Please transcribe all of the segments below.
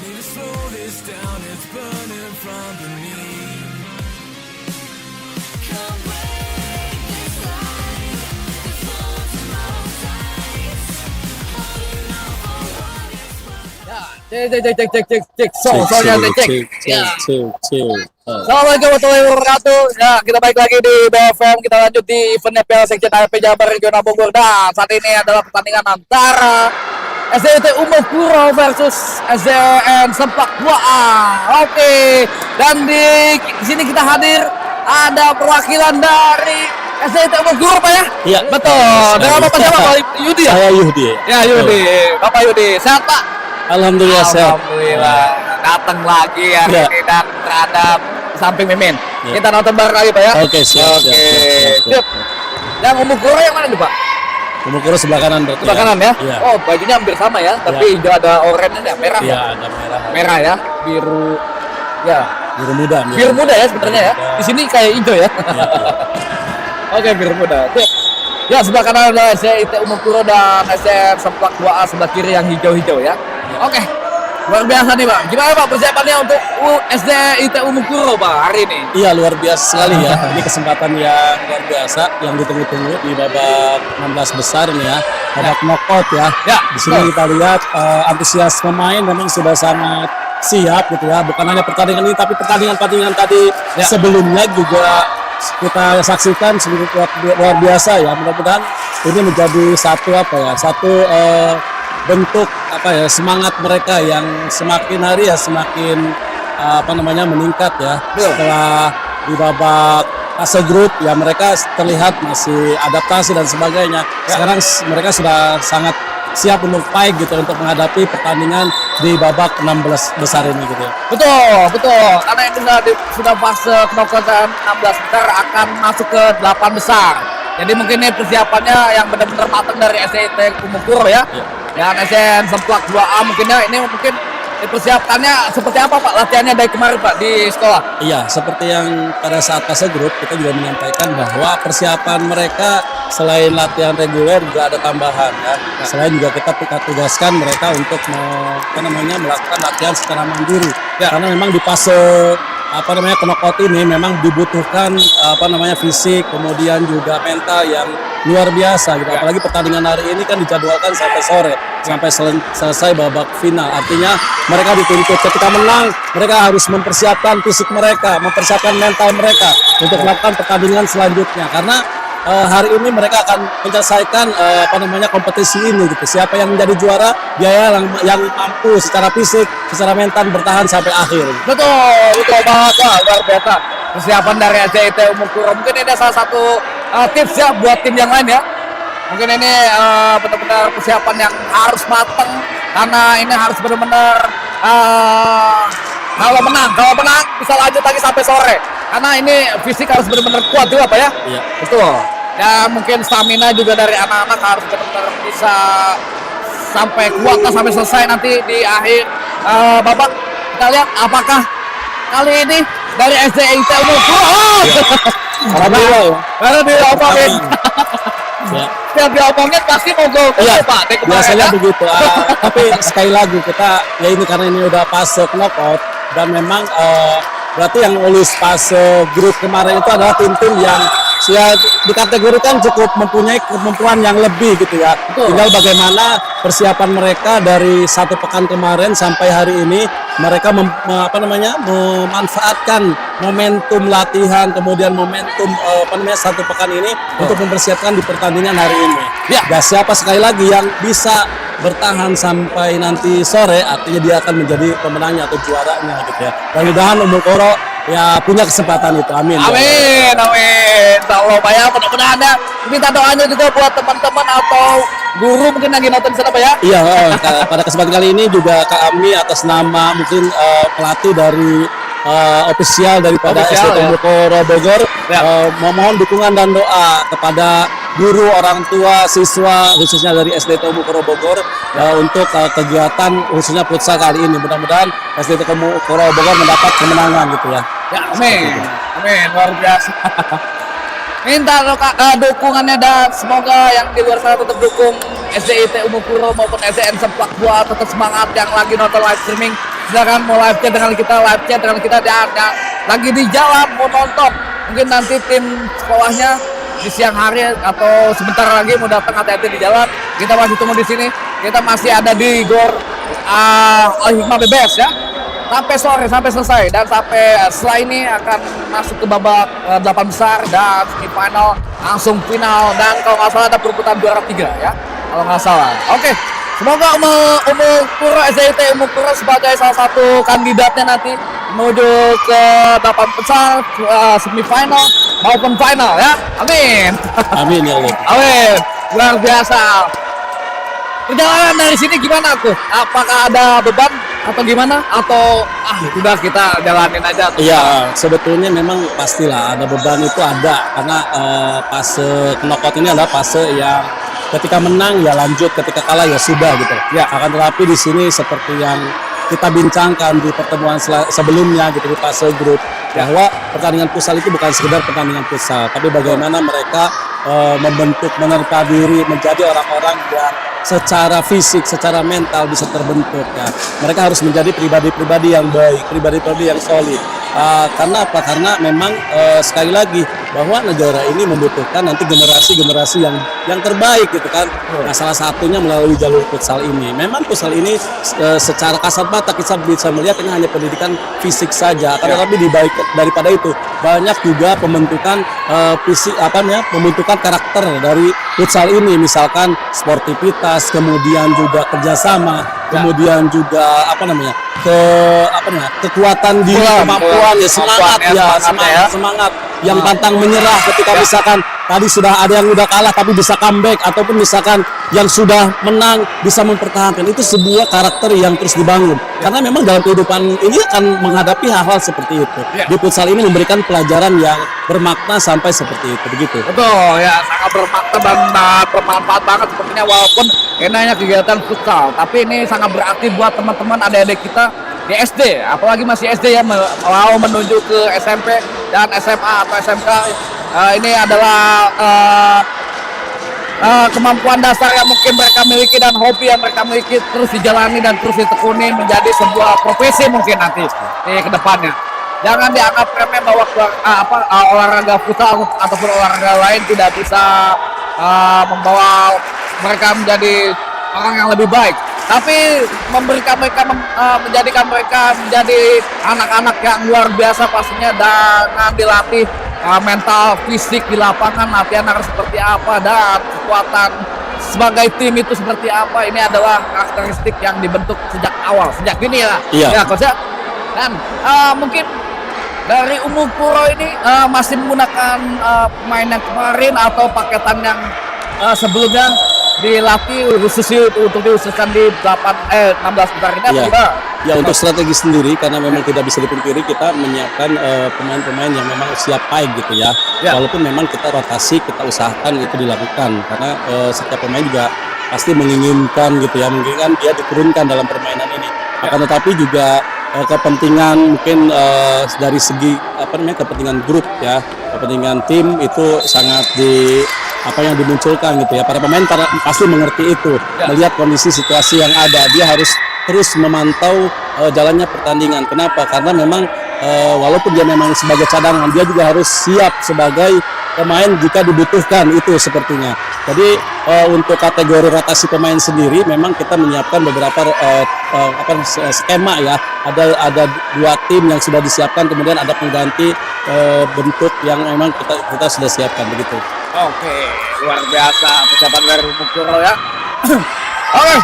need to slow this down, it's burning from beneath. Come break this line, this one's in both sides. Holding on for what it's worth. Cek. Soalnya cek. Ya. Assalamualaikum warahmatullahi wabarakatuh. Ya, kita balik lagi di BFM. Kita lanjut di event Piala Sekjen AFP Jabar Regional Bogor. Dan saat ini adalah pertandingan antara SDIT Umukuro versus SDN Semplak 2A. Oke. Dan di sini kita hadir ada perwakilan dari SDIT Umukuro, Pak ya? Iya. Betul. Dengan Bapak siapa, Pak Yudi ya? Saya Yudi. Ya, Yudi. Bapak Yudi. Sehat, Pak? Alhamdulillah sehat. Alhamdulillah. Datang lagi ya Ya. ini dan terhadap samping Mimin. Ya. Kita nonton bareng lagi, Pak ya. Oke, siap. Siap. Yang Umukuro yang mana nih, Pak? Umukuro sebelah kanan berarti. Sebelah kanan ya? Iya. Oh, bajunya hampir sama ya, tapi hijau ada oranye ya, merah. Iya, Ya? ada merah. Merah ya, biru. Ya, Biru muda. biru muda ya sebenarnya ya. Muda. Di sini kayak hijau ya. Iya. Oke, biru muda. Siap. Ya, sebelah kanan ada SDIT Umukuro dan SDN Semplak 2A sebelah kiri yang hijau-hijau ya. Oke. Luar biasa nih, Pak. Gimana, Pak, persiapannya untuk SDIT Umukuro, Pak, hari ini? Iya, luar biasa sekali ya. Ini kesempatan yang luar biasa yang ditunggu-tunggu di babak 16 besar nih ya. Babak knockout ya. Ya, Di sini betul. kita lihat antusias pemain memang sudah sangat siap gitu ya. Bukan hanya pertandingan ini tapi pertandingan-pertandingan tadi Ya. sebelumnya juga kita saksikan sungguh luar biasa ya. Mudah-mudahan ini menjadi satu bentuk semangat mereka yang semakin hari ya semakin meningkat ya. Betul. Setelah di babak fase grup ya mereka terlihat masih adaptasi dan sebagainya. Sekarang mereka sudah sangat siap untuk fight gitu untuk menghadapi pertandingan di babak 16 besar ini gitu ya. Betul. Karena ini sudah fase knockout 16 besar akan masuk ke 8 besar. Jadi mungkin ini persiapannya yang benar-benar matang dari SDIT Umukuro ya. Dan SDN Semplak 2A mungkin dipersiapkannya seperti apa, Pak, latihannya dari kemarin, Pak, di sekolah? Iya, seperti yang pada saat fase grup kita juga menyampaikan bahwa persiapan mereka selain latihan reguler juga ada tambahan ya. Selain juga kita tugaskan mereka untuk melakukan latihan secara mandiri. Ya. Karena memang di fase knockout ini memang dibutuhkan fisik kemudian juga mental yang luar biasa gitu. Apalagi pertandingan hari ini kan dijadwalkan sampai sore sampai selesai babak final. Artinya mereka dituntut ketika menang mereka harus mempersiapkan fisik mereka, mempersiapkan mental mereka untuk melakukan pertandingan selanjutnya. Karena hari ini mereka akan menyelesaikan kompetisi ini gitu. Siapa yang menjadi juara dia yang mampu secara fisik, secara mental bertahan sampai akhir. Betul banget, Pak, luar biasa. Persiapan dari SDIT Umukuro mungkin ini salah satu tips ya buat tim yang lain ya. Mungkin ini benar-benar persiapan yang harus matang karena ini harus benar-benar kalau menang bisa lanjut lagi sampai sore. Karena ini fisik harus benar-benar kuat juga, Pak ya. Iya. Betul. Dan mungkin stamina juga dari anak-anak harus benar-benar bisa sampai kuat sampai selesai nanti di akhir babak. Kita lihat apakah kali ini dari SDIT Umukuro. Karena diomongin. Ya. Setiap diomongin pasti mau gol Iya, Pak. Dari kemarin biasanya ya. begitu. Tapi sekali lagi kita ya ini karena ini udah fase knockout dan memang berarti yang lulus fase grup kemarin itu adalah tim-tim yang dikategorikan cukup mempunyai kemampuan yang lebih gitu ya. Betul. Tinggal bagaimana persiapan mereka dari satu pekan kemarin sampai hari ini mereka memanfaatkan momentum latihan kemudian momentum satu pekan ini untuk mempersiapkan di pertandingan hari ini. Ya. Dan siapa sekali lagi yang bisa bertahan sampai nanti sore artinya dia akan menjadi pemenangnya atau juaranya gitu ya. Mudah-mudahan Umukuro ya punya kesempatan itu. Amin. Amin. Insya Allah, Pak ya. Mudah-mudahan ya. Minta doanya juga buat teman-teman atau guru mungkin lagi nonton di sana, Pak ya. Iya, pada kesempatan kali ini juga kami atas nama mungkin pelatih dari ofisial daripada Official, SDIT ya. Umukuro Bogor Ya. memohon dukungan dan doa kepada guru, orang tua, siswa khususnya dari SDIT Umukuro Bogor untuk kegiatan khususnya futsal kali ini. Mudah-mudahan SDIT Umukuro Bogor mendapat kemenangan gitu ya. Ya, amin. Luar biasa. Minta dukungannya dan semoga yang di luar sana tetap dukung SDIT Umukuro maupun SDN Semplak 2 tetap semangat yang lagi nonton live streaming. silakan mau live chat dengan kita dan lagi di jalan mau nonton. Mungkin nanti tim sekolahnya di siang hari atau sebentar lagi mau datang, hati-hati di jalan. Kita masih tunggu di sini. Kita masih ada di Gor Al-Hikmah BBS ya. Sampai sore, sampai selesai, dan sampai setelah ini akan masuk ke babak 8 besar dan semifinal langsung final, dan kalau nggak salah ada perebutan juara 3 ya, kalau nggak salah. Oke, semoga Umukuro SDIT Umukuro sebagai salah satu kandidatnya nanti menuju ke 8 besar, semifinal maupun final ya. Amin. Amin ya Allah. Amin. Luar biasa. Perjalanan dari sini gimana tuh? Apakah ada beban atau gimana? Atau sudah kita jalanin aja? Iya, sebetulnya memang pastilah ada beban, itu ada, karena fase knockout ini adalah fase yang ketika menang ya lanjut, ketika kalah ya sudah gitu. Ya, akan tetapi di sini seperti yang kita bincangkan di pertemuan sebelumnya gitu di fase grup, bahwa pertandingan futsal itu bukan sekedar pertandingan futsal, tapi bagaimana mereka membentuk, menerpa diri menjadi orang-orang yang secara fisik, secara mental bisa terbentuk ya. Mereka harus menjadi pribadi-pribadi yang baik, pribadi-pribadi yang solid. Karena apa? Karena memang sekali lagi bahwa negara ini membutuhkan nanti generasi-generasi yang terbaik gitu kan. Nah, salah satunya melalui jalur futsal ini. Memang futsal ini secara kasat mata kita bisa melihat ini hanya pendidikan fisik saja. Tetapi di balik daripada itu banyak juga pembentukan fisik, pembentukan karakter dari futsal ini, misalkan sportivitas, kemudian juga kerjasama, kemudian juga kekuatan diri, kemampuan ya, semangat yang pantang menyerah ketika misalkan tadi sudah ada yang udah kalah tapi bisa comeback, ataupun misalkan yang sudah menang bisa mempertahankan. Itu sebuah karakter yang terus dibangun, karena memang dalam kehidupan ini akan menghadapi hal-hal seperti itu. Di futsal ini memberikan pelajaran yang bermakna sampai seperti itu, begitu. Betul ya, sangat bermakna dan bermanfaat banget sepertinya, walaupun ini hanya kegiatan futsal, tapi ini sangat berarti buat teman-teman adik-adik kita di SD, apalagi masih SD ya, mau menuju ke SMP dan SMA atau SMK. Ini adalah kemampuan dasar yang mungkin mereka miliki dan hobi yang mereka miliki terus dijalani dan terus ditekuni menjadi sebuah profesi mungkin nanti ke depannya. Jangan dianggap remeh bahwa olahraga futsal ataupun olahraga lain tidak bisa membawa mereka menjadi orang yang lebih baik, tapi menjadikan mereka menjadi anak-anak yang luar biasa pastinya, dengan dilatih mental fisik di lapangan, latihan harus seperti apa dan kekuatan sebagai tim itu seperti apa. Ini adalah karakteristik yang dibentuk sejak awal, sejak dini ya. Iya. Ya, Coach ya. Dan mungkin dari Umukuro ini masih menggunakan pemain yang kemarin atau paketan yang sebelumnya dilatih khusus untuk diususkan di 16 besar ini atau gimana? Ya, untuk strategi sendiri, karena memang tidak bisa dipungkiri kita menyiapkan pemain-pemain yang memang siap fight gitu ya. Walaupun memang kita rotasi, kita usahakan itu dilakukan, karena setiap pemain juga pasti menginginkan gitu ya, menginginkan dia diturunkan dalam permainan ini. Akan tetapi juga kepentingan mungkin dari segi kepentingan grup ya, kepentingan tim itu sangat yang dimunculkan gitu ya. Para pemain pasti mengerti itu, melihat kondisi situasi yang ada, dia harus terus memantau jalannya pertandingan. Kenapa? Karena memang walaupun dia memang sebagai cadangan, dia juga harus siap sebagai pemain jika dibutuhkan, itu sepertinya. Jadi untuk kategori rotasi pemain sendiri memang kita menyiapkan beberapa skema ya. Ada 2 tim yang sudah disiapkan, kemudian ada pengganti bentuk yang memang kita sudah siapkan, begitu. Oke, luar biasa persiapan dari Umukuro ya. Oke.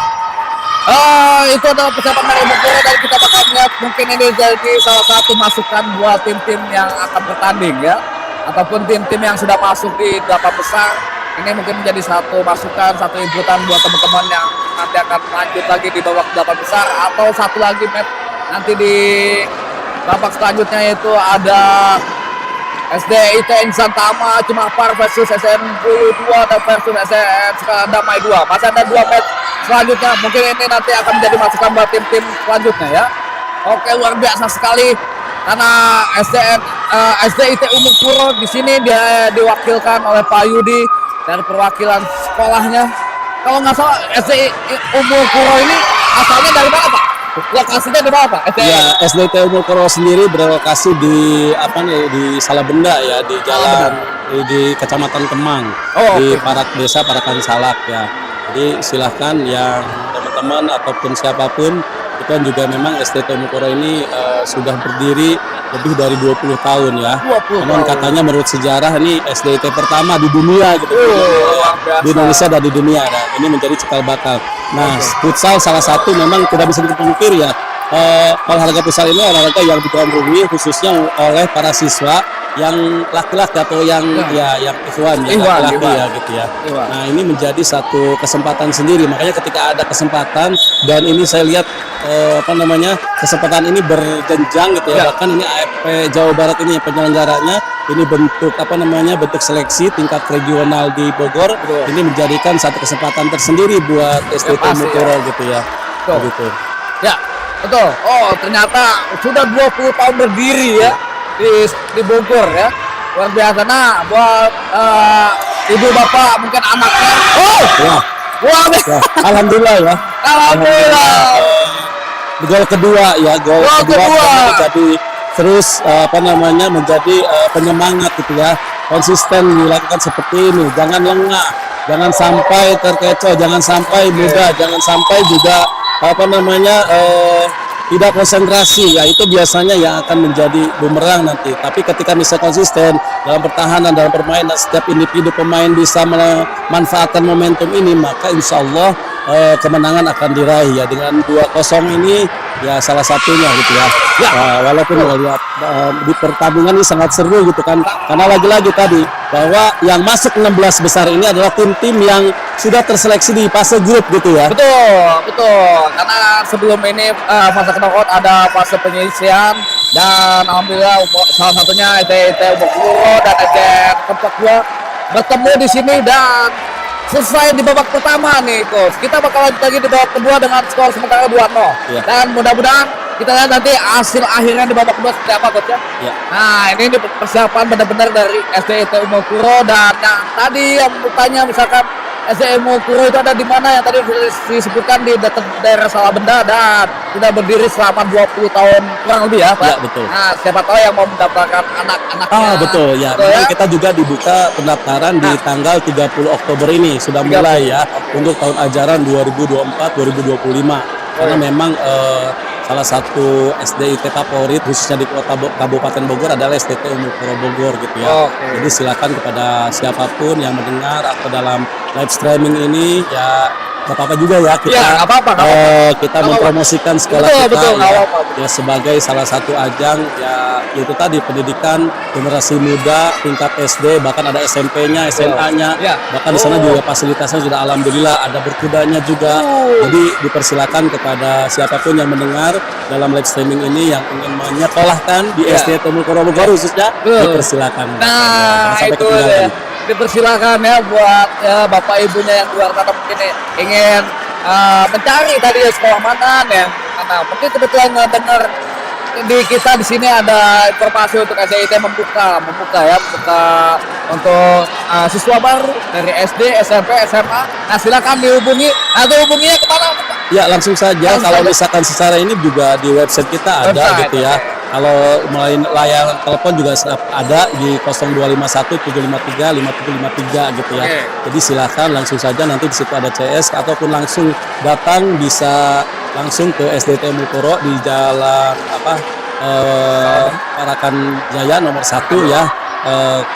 Itu adalah persiapan dari Umukuro, dan kita bakal lihat mungkin ini jadi salah satu masukan buat tim-tim yang akan bertanding ya, ataupun tim-tim yang sudah masuk di 8 besar. Ini mungkin menjadi satu masukan, satu inputan buat teman-teman yang nanti akan lanjut lagi di babak 8 besar, atau satu lagi match nanti di babak selanjutnya, yaitu ada SDIT Insan Tama Cimapar versus SN 2 dan versus SN Damai 2. Masih ada 2 match selanjutnya, mungkin ini nanti akan menjadi masukan buat tim-tim selanjutnya ya. Oke, luar biasa sekali, karena SDIT Umukuro di sini dia diwakilkan oleh Pak Yudi dari perwakilan sekolahnya. Kalau nggak salah SDIT Umukuro ini asalnya dari mana, Pak? Lokasinya di mana Pak? Ya, SDT Mukoro sendiri berlokasi di apa nih di Salabenda ya, di jalan di Kecamatan Kemang, Oh, di oke. Desa Parakan Salak ya. Jadi silahkan yang teman-teman ataupun siapapun, itu kan juga memang SDT Mukoro ini sudah berdiri lebih dari 20 tahun ya. 20 Konon tahun. katanya menurut sejarah ini SDT pertama di dunia gitu. luar biasa. Di Indonesia dan di dunia. Nah, ini menjadi cikal bakal. Nah, futsal salah satu memang tidak bisa dipungkiri ya. Olahraga futsal ini olahraga yang digandrungi khususnya oleh para siswa yang laki-laki atau yang yang ikhwan ya Ikhwan, laki-laki ikhwan. ya gitu ya. Ikhwan. Nah, ini menjadi satu kesempatan sendiri. Makanya ketika ada kesempatan dan ini saya lihat kesempatan ini berjenjang gitu ya. Ya. Bahkan ini AFP Jawa Barat ini penyelenggaranya ini bentuk bentuk seleksi tingkat regional di Bogor. Betul. Ini menjadikan satu kesempatan tersendiri buat SDT pasti, Mukoro gitu ya. Betul. Begitu. Ya, betul. Oh, ternyata sudah 20 tahun berdiri ya di Bogor ya. Luar biasa. Nah, buat ibu bapak mungkin anaknya. Oh, Ya, wah, ya. Alhamdulillah ya. alhamdulillah. Gol kedua ya, gol Gol kedua kedua. menjadi terus menjadi penyemangat gitu ya. Konsisten dilakukan seperti ini, jangan lengah, jangan sampai terkecoh, jangan sampai mudah, jangan sampai juga tidak konsentrasi ya, itu biasanya yang akan menjadi bumerang nanti. Tapi ketika bisa konsisten dalam pertahanan, dalam permainan, setiap individu pemain bisa memanfaatkan momentum ini, maka insya Allah kemenangan akan diraih ya. Dengan 2-0 ini ya salah satunya gitu ya. Walaupun melihat di pertandingan ini sangat seru gitu kan, karena lagi-lagi tadi bahwa yang masuk 16 besar ini adalah tim-tim yang sudah terseleksi di fase grup gitu ya. Betul, betul. Karena sebelum ini fase knockout ada fase penyisian dan alhamdulillah salah satunya SDT Mukoro dan SDT Kempak 2 bertemu di sini dan selesai di babak pertama nih Coach. Kita bakal lanjut lagi di babak kedua dengan skor sementara 2-0. Iya. Dan mudah-mudahan kita lihat nanti hasil akhirnya di babak kedua seperti apa Coach ya. Ya. Nah, ini persiapan benar-benar dari SDT Mukoro dan yang tadi yang bertanya misalkan SDT Mukoro itu ada di mana yang tadi sudah disebutkan di daerah Salabenda dan sudah berdiri selama 20 tahun kurang lebih ya Pak. Ya, betul. Nah, siapa tahu yang mau mendaftarkan anak-anaknya. Betul ya. Betul Memang kita juga dibuka pendaftaran di tanggal 30 Oktober ini sudah 30. mulai ya untuk tahun ajaran 2024-2025. Karena memang salah satu SDIT favorit khususnya di kota Kabupaten Bogor adalah SDT Mukoro Bogor gitu ya. Oke. Jadi silakan kepada siapapun yang mendengar atau dalam live streaming ini ya nggak apa-apa juga ya kita Iya, nggak apa-apa, nggak kita Nggak mempromosikan sekolah Betul, kita betul, nggak ya, apa-apa. ya sebagai salah satu ajang ya itu tadi pendidikan generasi muda tingkat SD, bahkan ada SMP-nya, SMA-nya, Ya. bahkan di sana juga fasilitasnya sudah alhamdulillah ada berkudanya juga. Jadi dipersilakan kepada siapapun yang mendengar dalam live streaming ini yang ingin menyekolahkan di Ya. SDT Mukoro Bogor khususnya, Betul. dipersilakan. Nah, Jangan sampai itu ketinggalan. ya. Dipersilakan ya buat ya, bapak ibunya yang luar sana mungkin ingin mencari tadi ya sekolah mana yang mana. Mungkin kebetulan dengar di kita di sini ada informasi untuk SDIT membuka untuk siswa baru dari SD, SMP, SMA. Nah, silakan dihubungi. Nah, hubunginya kemana? Ya langsung saja Langsung kalau saja. misalkan secara ini juga di website kita ada Website, gitu ya. Kalau melalui layanan telepon juga ada di 0251 753 5753 gitu ya. Oke. Jadi silakan langsung saja, nanti di situ ada CS ataupun langsung datang bisa langsung ke SDT Mukoro di jalan Parakan Jaya nomor 1 ya.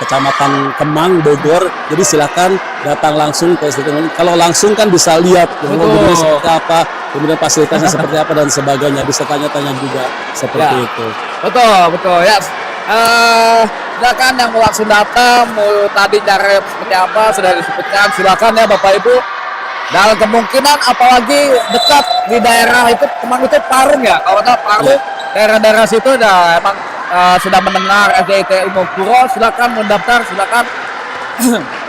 Kecamatan Kemang Bogor. Jadi silakan datang langsung ke SDT. Kalau langsung kan bisa lihat gedungnya seperti apa, kemudian fasilitasnya seperti apa dan sebagainya. Bisa tanya-tanya juga seperti Ya. itu. Betul ya. Silakan yang mau langsung datang, mau tadi cara seperti apa sudah disebutkan. Silakan ya Bapak Ibu. Dan kemungkinan apalagi dekat di daerah itu Kemang itu Parung ya. Kalau nggak Parung, daerah-daerah situ udah emang sudah mendengar SDIT Mukoro, silakan mendaftar, silakan.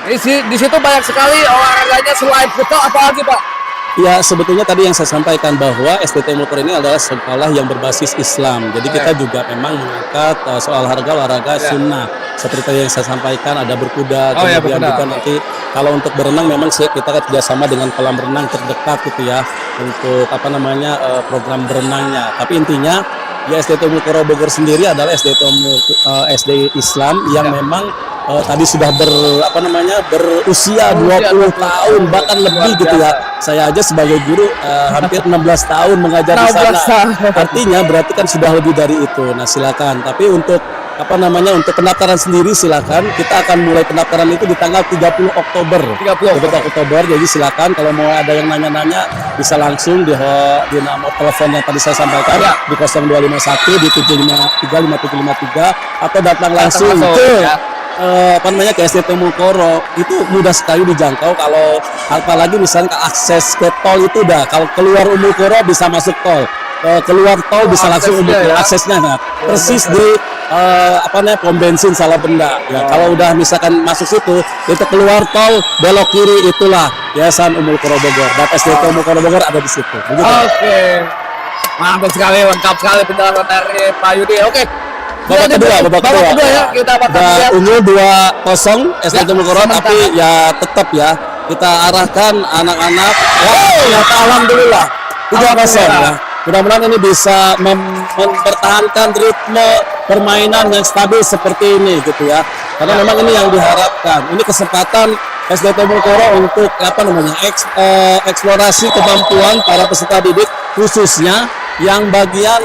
Di situ banyak sekali olahraganya selain futsal, apalagi Pak? Ya, sebetulnya tadi yang saya sampaikan bahwa SDT Umul Qura ini adalah sekolah yang berbasis Islam. Jadi kita juga memang mengangkat soal olahraga sunnah. Seperti tadi yang saya sampaikan, ada berkuda, kemudian juga nanti kalau untuk berenang memang kita kerjasama dengan kolam renang terdekat gitu ya untuk program berenangnya. Tapi intinya ya SDT Umul Qura Bogor sendiri adalah SD Islam yang memang tadi sudah berusia 20 tahun bahkan lebih gitu ya. Saya aja sebagai guru hampir 16 tahun mengajar di sana. Artinya berarti kan sudah lebih dari itu. Nah, silakan. Tapi untuk untuk pendaftaran sendiri silakan. Kita akan mulai pendaftaran itu di tanggal 30 Oktober. 30 Oktober. Jadi silakan kalau mau ada yang nanya-nanya bisa langsung di nomor telepon yang tadi saya sampaikan di 0251 di 7535753 atau datang langsung ke ke SDT Umul Qura. Itu mudah sekali dijangkau. Kalau apalagi misalnya akses ke tol itu udah, kalau keluar Umul Qura bisa masuk tol, keluar tol bisa langsung Umul Qura, aksesnya persis di pom bensin Salabenda ya. Kalau udah misalkan masuk situ itu keluar tol belok kiri itulah Yayasan Umul Qura Bogor. Dan SDT Umul Qura Bogor ada di situ. Oke. Mantap sekali, lengkap sekali penjelasan dari Pak Yudi. Oke. Babak kedua ya, kita bakal unggul 2-0 SDT Umul Qura, tapi ya tetap ya kita arahkan anak-anak. Alhamdulillah 3-0 ya. Mudah-mudahan ini bisa mempertahankan ritme permainan yang stabil seperti ini gitu ya. Karena memang ini yang diharapkan. Ini kesempatan SDT Umul Qura untuk eksplorasi kemampuan para peserta didik khususnya yang bagian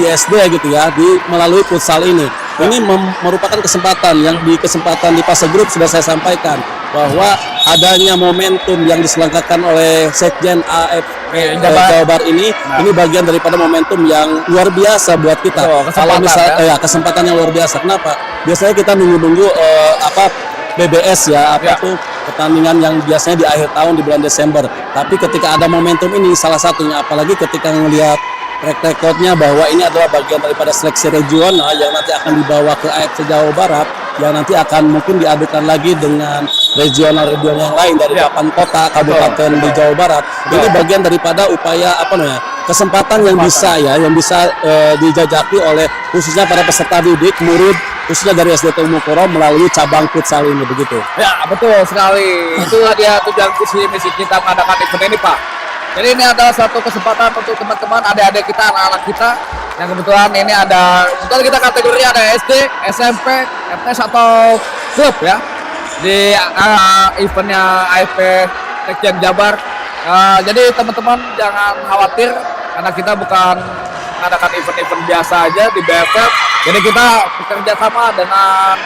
di SD gitu ya, melalui futsal ini. Ini merupakan kesempatan yang di fase grup sudah saya sampaikan bahwa adanya momentum yang diselenggarakan oleh Sekjen AFP Jawa Barat ini bagian daripada momentum yang luar biasa buat kita. Kalau misalnya kesempatan yang luar biasa. Kenapa? Biasanya kita nunggu-nunggu BBS ya, pertandingan yang biasanya di akhir tahun di bulan Desember. Tapi ketika ada momentum ini salah satunya, apalagi ketika melihat track recordnya bahwa ini adalah bagian daripada seleksi regional yang nanti akan dibawa ke AFC Jawa Barat, yang nanti akan mungkin diadukan lagi dengan regional yang lain dari 8 kota kabupaten di Jawa Barat. Ini bagian daripada upaya kesempatan yang bisa dijajaki oleh khususnya para peserta didik, murid khususnya dari SDT Umul Qura melalui cabang futsal ini, begitu. Ya, betul sekali. Itulah dia tujuan misi kita mengadakan event ini, Pak. Jadi ini adalah suatu kesempatan untuk teman-teman, adik-adik kita, anak-anak kita yang kebetulan ini kebetulan kita kategori ada SD, SMP, MTS atau klub ya di eventnya AFP Sekjen Jabar. Jadi teman-teman jangan khawatir karena kita bukan mengadakan event-event biasa aja di BFF. Jadi kita bekerja sama dengan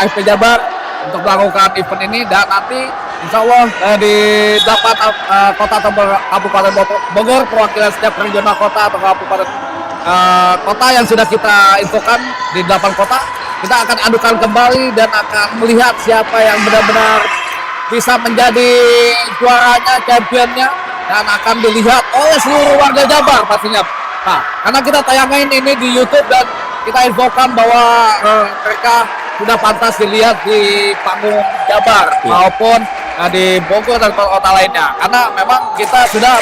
AFP Jabar untuk melakukan event ini, dan nanti insya Allah di 8 kota atau kabupaten Bogor, perwakilan setiap regional kota atau kabupaten kota yang sudah kita infokan di 8 kota, kita akan adukan kembali dan akan melihat siapa yang benar-benar bisa menjadi juaranya, championnya, dan akan dilihat oleh seluruh warga Jabar pastinya. Nah, karena kita tayangin ini di YouTube dan kita infokan bahwa mereka sudah pantas dilihat di panggung Jabar maupun di Bogor dan kota lainnya, karena memang kita sudah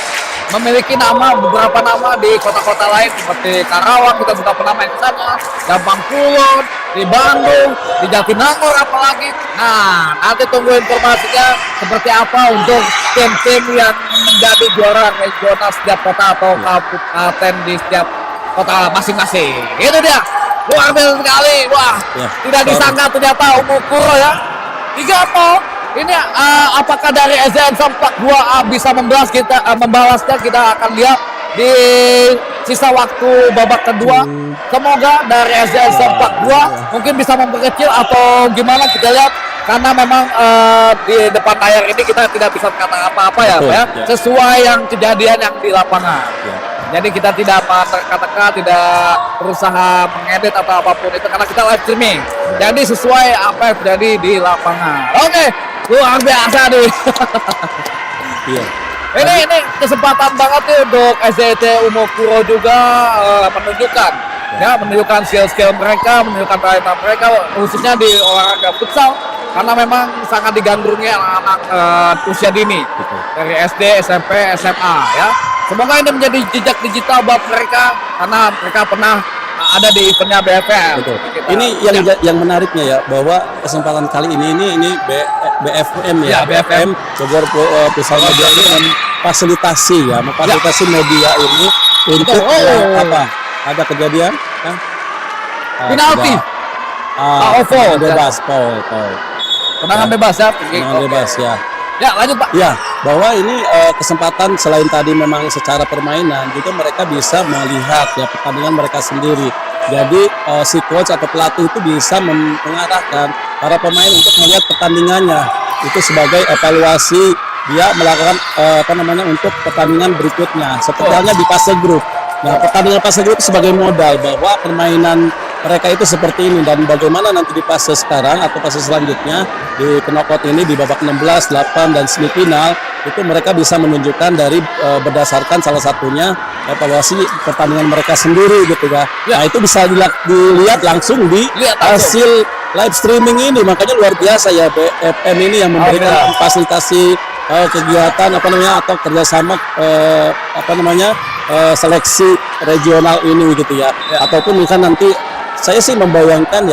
memiliki beberapa nama di kota-kota lain seperti Karawang, kita sudah pernah main ke sana, Gampang Kulon, di Bandung, di Jatinangor apalagi. Nah, nanti tunggu informasinya seperti apa untuk tim-tim yang menjadi juara regional setiap kota atau kabupaten di setiap kota masing-masing. Itu dia. Luar biasa sekali. Wah, tidak disangka ternyata Umul Qura ya. 3-0. Ini apakah dari SDN Sempak 2A bisa membalasnya, kita akan lihat di sisa waktu babak kedua. Semoga dari SDN Sempak 2 mungkin bisa memperkecil atau gimana, kita lihat. Karena memang di depan layar ini kita tidak bisa berkata apa-apa ya, Pak ya. Sesuai yang kejadian yang di lapangan. Jadi kita tidak teka-teka, tidak berusaha mengedit atau apapun itu, karena kita live streaming. Jadi sesuai apa yang terjadi di lapangan. Oke, luar biasa nih. Ini kesempatan banget nih untuk SDT Umul Qura juga menunjukkan skill-skill mereka, menunjukkan talenta mereka khususnya di olahraga futsal, karena memang sangat digandrungi anak-anak usia dini. dari SD, SMP, SMA ya. Semoga ini menjadi jejak digital buat mereka karena mereka pernah ada di eventnya BFM. Betul. Kita- Ini yang menariknya ya, bahwa kesempatan kali ini BFM ya, Ya, BFM. Bogor Pusat Media ini memfasilitasi media ini untuk Oh. apa? Ada kejadian? Hah? Penalti. OVO. Bebas, Paul. Tendangan bebas ya. Tendangan Oke. bebas ya. Ya, lanjut Pak. Ya, bahwa ini kesempatan selain tadi memang secara permainan, juga mereka bisa melihat ya pertandingan mereka sendiri. Jadi si coach atau pelatih itu bisa mengarahkan para pemain untuk melihat pertandingannya. Itu sebagai evaluasi dia melakukan untuk pertandingan berikutnya. Seperti halnya di fase grup. Nah, pertandingan fase grup sebagai modal bahwa permainan mereka itu seperti ini, dan bagaimana nanti di fase sekarang atau fase selanjutnya di knockout ini di babak 16, 8 dan semifinal itu mereka bisa menunjukkan dari berdasarkan salah satunya evaluasi pertandingan mereka sendiri gitu ya. Nah, itu bisa dilihat langsung di Lihat langsung. hasil live streaming ini, makanya luar biasa ya BFM ini yang memberikan fasilitasi kegiatan atau kerjasama seleksi regional ini gitu ya. Ataupun misalkan nanti saya sih membayangkan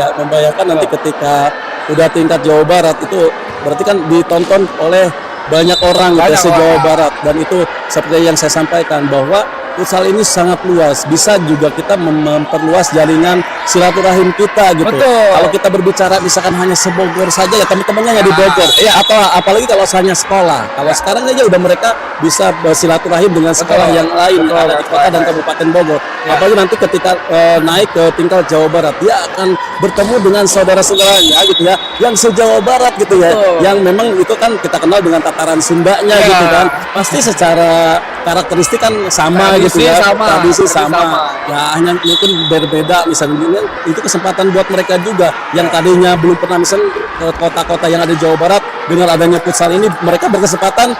nanti ketika udah tingkat Jawa Barat itu berarti kan ditonton oleh banyak orang gitu ya, se-Jawa Barat, dan itu seperti yang saya sampaikan bahwa futsal ini sangat luas, bisa juga kita memperluas jaringan silaturahim kita gitu. Betul. Kalau kita berbicara misalkan hanya se-Bogor saja ya, teman-temannya hanya di Bogor. Atau apalagi kalau hanya sekolah. Kalau sekarang aja udah mereka bisa bersilaturahim dengan sekolah yang lain yang ada di kota dan kabupaten Bogor. Apalagi nanti ketika naik ke tingkat Jawa Barat, dia akan bertemu dengan saudara-saudaranya gitu ya, yang se-Jawa Barat gitu ya, yang memang itu kan kita kenal dengan tataran Sundanya gitu kan. Pasti secara karakteristik kan sama gitu ya, tradisi sama. Ya hanya mungkin berbeda misalnya. Itu kesempatan buat mereka juga yang tadinya belum pernah misalnya ke kota-kota yang ada di Jawa Barat, dengan adanya futsal ini mereka berkesempatan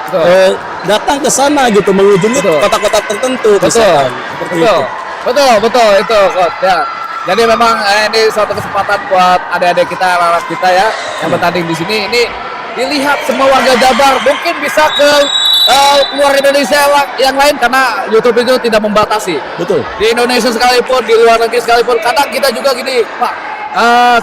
datang ke sana gitu, mengunjungi kota-kota tertentu. Betul itu Coach ya. Jadi memang ini suatu kesempatan buat adik-adik kita, anak-anak kita ya yang bertanding di sini. Ini dilihat semua warga Jabar, mungkin bisa ke luar Indonesia yang lain karena YouTube itu tidak membatasi. Betul. Di Indonesia sekalipun, di luar negeri sekalipun, kadang kita juga gini, Pak.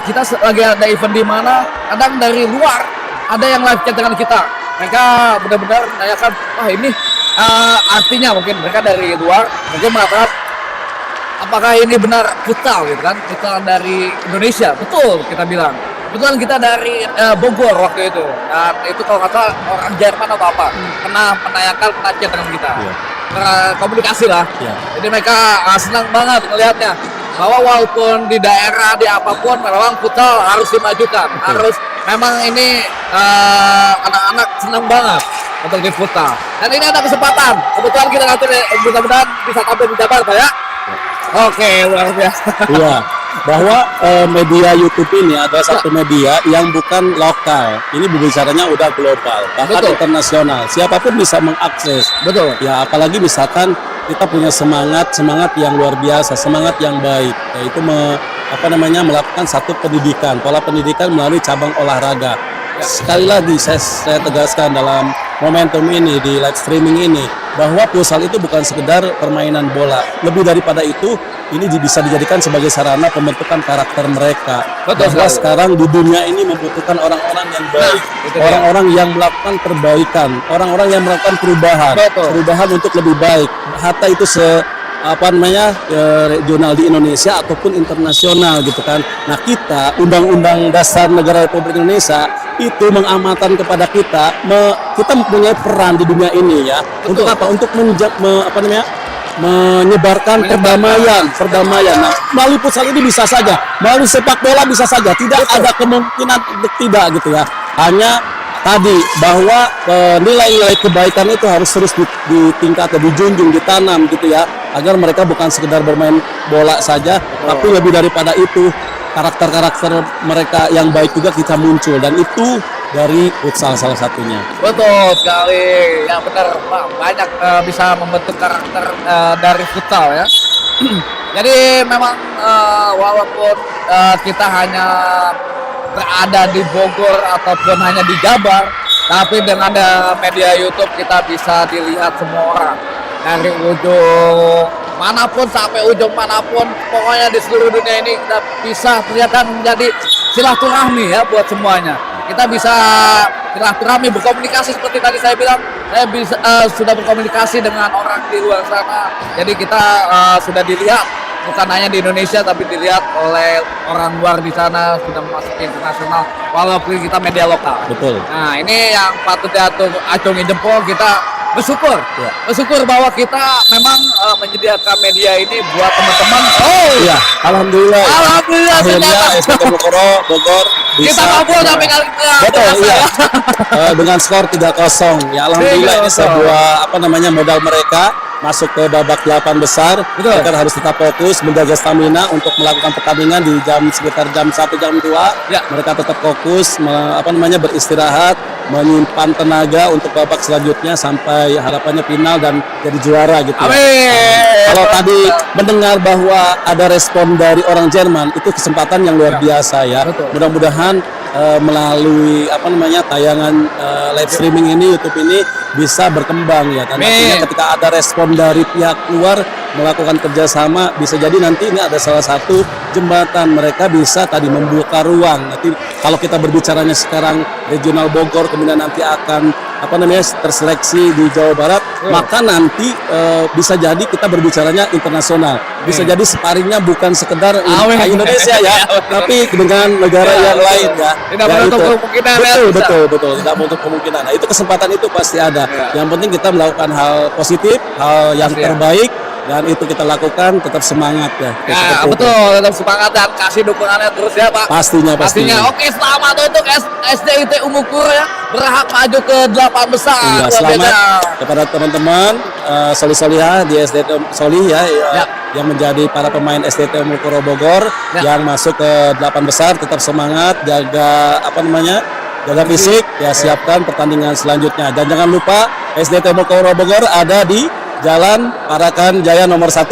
Kita lagi ada event di mana, kadang dari luar ada yang live chat dengan kita. Mereka benar-benar menanyakan, wah ini artinya mungkin mereka dari luar mungkin mengatakan, apakah ini benar futsal gitu kan? Futsal dari Indonesia, betul kita bilang. Kebetulan kita dari Bogor waktu itu, dan itu kalau kata orang Jerman atau apa, pernah menanyakan chat dengan kita, komunikasi lah. Jadi mereka senang banget melihatnya, bahwa walaupun di daerah, di apapun, memang futsal harus dimajukan, harus memang ini anak-anak senang banget untuk di futsal. Dan ini ada kesempatan, kebetulan kita nanti mudah-mudahan bisa tampil di Jabar, Pak ya. Oke, luar biasa. Iya, bahwa media YouTube ini adalah satu media yang bukan lokal. Ini berbicaranya udah global, bahkan internasional. Siapapun bisa mengakses. Betul. Ya, apalagi misalkan kita punya semangat yang luar biasa, semangat yang baik, yaitu melakukan satu pendidikan, pola pendidikan melalui cabang olahraga. Sekali lagi saya tegaskan dalam momentum ini di live streaming ini, bahwa futsal itu bukan sekedar permainan bola. Lebih daripada itu, ini bisa dijadikan sebagai sarana pembentukan karakter mereka. Bahwa sekarang di dunia ini membutuhkan orang-orang yang baik, orang-orang yang melakukan perbaikan, orang-orang yang melakukan perubahan untuk lebih baik. Hatta itu regional di Indonesia ataupun internasional gitu kan. Nah, kita Undang-Undang Dasar Negara Republik Indonesia itu mengamanatkan kepada kita mempunyai peran di dunia ini ya. Untuk apa? Untuk menyebarkan perdamaian. Nah, melalui futsal ini bisa saja, melalui sepak bola bisa saja. Tidak ada kemungkinan untuk tidak gitu ya. Hanya tadi bahwa nilai-nilai kebaikan itu harus terus ditingkatkan, dijunjung, ditanam gitu ya, agar mereka bukan sekedar bermain bola saja, tapi lebih daripada itu karakter-karakter mereka yang baik juga kita muncul, dan itu dari futsal salah satunya. Betul sekali, ya benar Pak, banyak bisa membentuk karakter dari futsal ya. Jadi memang walaupun kita hanya berada di Bogor ataupun hanya di Jabar, Tapi dengan ada media YouTube kita bisa dilihat semua orang dari ujung manapun sampai ujung manapun, pokoknya di seluruh dunia ini kita bisa terlihat menjadi silaturahmi ya buat semuanya. Kita bisa silaturahmi, berkomunikasi seperti tadi saya bilang, saya bisa sudah berkomunikasi dengan orang di luar sana. Jadi kita sudah dilihat bukan hanya di Indonesia tapi dilihat oleh orang luar di sana, sudah masuk ke internasional walaupun kita media lokal. Betul. Nah, ini yang patut diacungi jempol, kita bersyukur. Ya. Bersyukur bahwa kita memang menyediakan media ini buat teman-teman. Oh, Iya, alhamdulillah. alhamdulillah Akhirnya ternyata. SDT Bogor bisa. Kita mampu sampai kali Betul, iya. Dengan skor 3-0. Ya alhamdulillah ini 3-0. sebuah modal mereka masuk ke babak 8 besar. Betul. Mereka harus tetap fokus menjaga stamina untuk melakukan pertandingan di sekitar jam 1 jam 2. Ya. Mereka tetap fokus beristirahat, menyimpan tenaga untuk babak selanjutnya sampai harapannya final dan jadi juara gitu. Ya. Amin. Kalau tadi mendengar bahwa ada respon dari orang Jerman, itu kesempatan yang luar biasa ya. Betul. Mudah-mudahan melalui tayangan live streaming ini, YouTube ini bisa berkembang ya. Dan nantinya ketika ada respon dari pihak luar melakukan kerjasama, bisa jadi nanti ini ada salah satu jembatan mereka bisa tadi membuka ruang. Nanti kalau kita berbicaranya sekarang regional Bogor, kemudian nanti akan terseleksi di Jawa Barat, maka nanti bisa jadi kita berbicaranya internasional. Bisa jadi sparingnya bukan sekedar Indonesia ya, tapi dengan negara yang lain ya. Tidak Ya, menutup itu. kemungkinan, Betul, tidak menutup kemungkinan. Nah, itu kesempatan itu pasti ada. Yang penting kita melakukan hal positif, hal yang Pasti ya. terbaik, dan itu kita lakukan, tetap semangat ya. Ya, Seperti itu. betul, tetap semangat dan kasih dukungannya terus ya, Pak. Pastinya. Oke, selamat untuk SDIT Umukur ya, berhak maju ke 8 besar. Iya, Luar selamat biasa. kepada teman-teman Solih-Solihah di SDT Solih ya, yang menjadi para pemain SDT Umukuro Bogor yang masuk ke 8 besar. Tetap semangat, jaga jaga fisik ya, siapkan pertandingan selanjutnya. Dan jangan lupa SDT Umukuro Bogor ada di Jalan Parakan Jaya nomor 1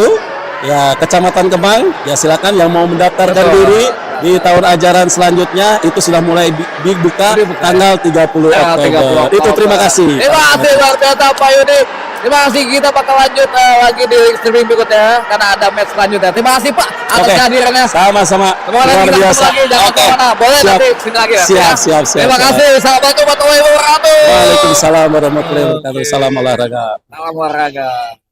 ya, Kecamatan Kemang. Ya silakan yang mau mendaftarkan diri di tahun ajaran selanjutnya, itu sudah mulai dibuka tanggal 30 Oktober. Itu terima kasih. Terima kasih luar biasa Pak Yudi. Terima kasih, kita bakal lanjut lagi di streaming berikutnya karena ada match selanjutnya. Terima kasih Pak atas Oke. kehadirannya. Sama-sama. Luar Luar biasa. lagi, jangan Oke. kemana. Boleh Siap. nanti sini lagi ya. Siap. Terima kasih. Assalamualaikum warahmatullahi wabarakatuh. Waalaikumsalam warahmatullahi wabarakatuh. Salam olahraga. Salam olahraga.